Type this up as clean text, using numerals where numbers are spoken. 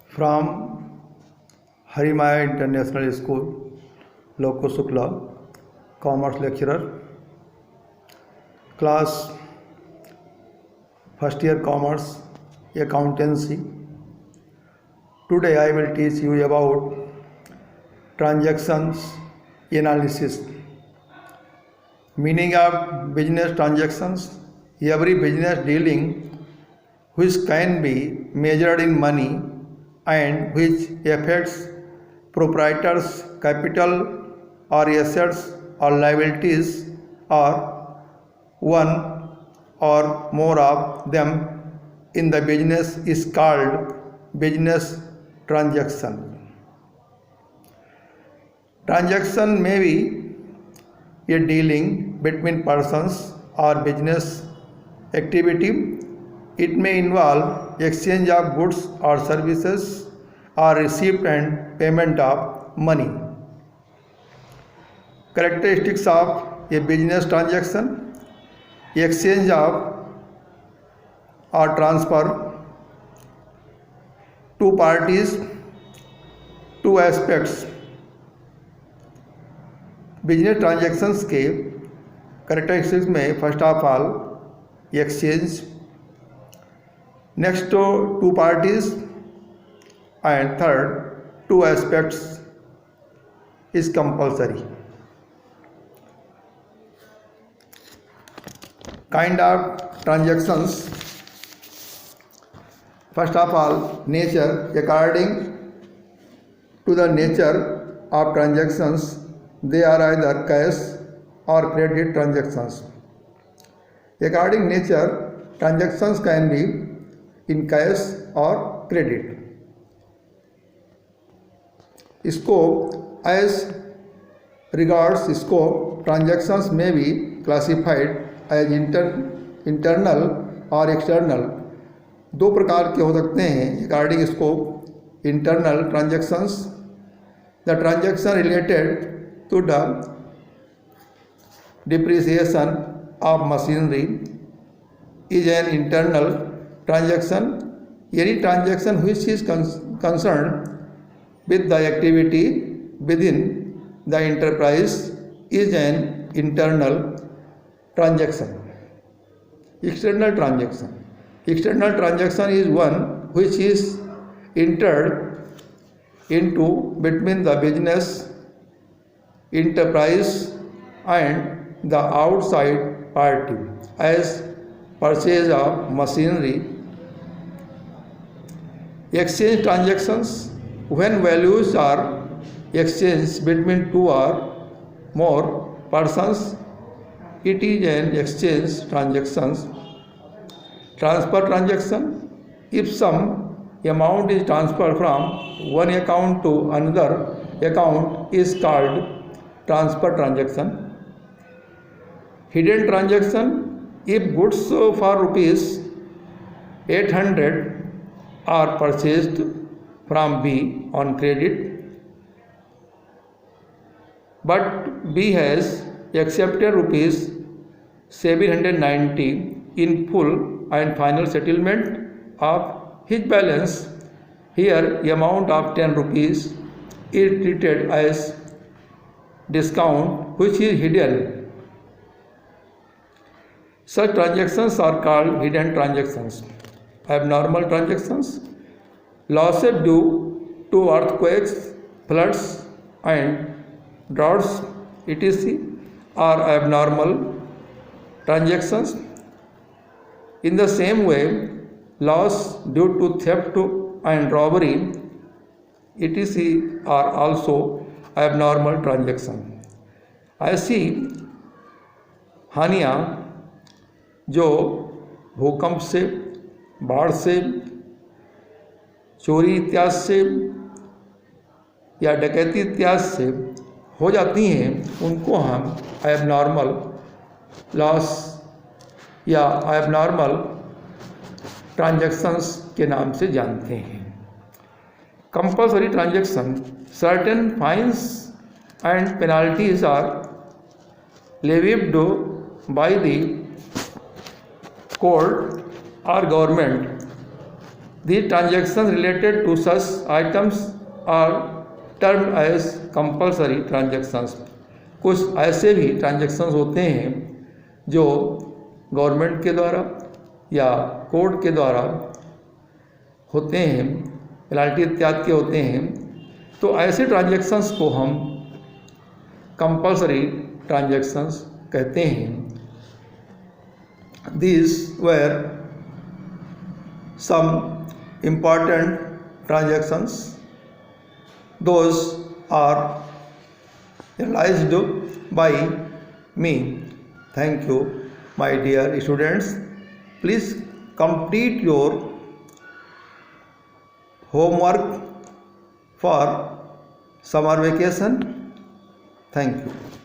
From Harimaya International School, Loko Shukla, Commerce Lecturer, Class First Year Commerce, Accountancy. Today I will teach you about transactions analysis. Meaning of business transactions. Every business dealing which can be measured in money and which affects proprietors' capital or assets or liabilities or one or more of them in the business is called business transaction. Transaction may be a dealing between persons or business activity. It may involve exchange of goods or services or receipt and payment of money. Characteristics of a business transaction: exchange of or transfer, two parties, two aspects. Business transactions के characteristics में first of all exchange, next two parties and third two aspects is compulsory. Kind of transactions: first of all nature. According to the nature of transactions they are either cash or credit transactions. According nature, transactions can be in cash or credit. Scope: as regards scope, transactions may be classified as internal or external. दो प्रकार के हो सकते हैं according scope. Internal transactions: the transaction related to the depreciation of machinery is an internal transaction. Any transaction which is concerned with the activity within the enterprise is an internal transaction. External transaction. External transaction is one which is entered into between the business enterprise and the outside party, as purchase of machinery. Exchange transactions: when values are exchanged between two or more persons, it is an exchange transaction. Transfer transaction: if some amount is transferred from one account to another account is called transfer transaction. Hidden transaction: if goods for rupees 800 are purchased from B on credit, but B has accepted rupees 790 in full and final settlement of his balance, here amount of 10 rupees is treated as discount which is hidden. Such transactions are called hidden transactions. Abnormal transactions: losses due to earthquakes, floods and droughts etc. are abnormal transactions. In the same way, loss due to theft and robbery etc. are also abnormal transaction. ऐसी हानियाँ जो भूकंप से, बाढ़ से, चोरी इत्यादि से या डकैती इत्यादि से हो जाती हैं, उनको हम एबनॉर्मल लॉस या एबनॉर्मल ट्रांजैक्शंस के नाम से जानते हैं. Compulsory transaction: certain fines and penalties are levied by the court or government. These transactions related to such items are termed as compulsory transactions. कुछ ऐसे भी ट्रांजेक्शन्स होते हैं जो गवर्नमेंट के द्वारा या कोर्ट के द्वारा होते हैं, पेनल्टी इत्यादि के होते हैं, तो ऐसे ट्रांजेक्शन्स को हम कंपल्सरी ट्रांजेक्शन्स कहते हैं. These were some important transactions. Those are realized by me. Thank you, my dear students. Please complete your homework for summer vacation. Thank you.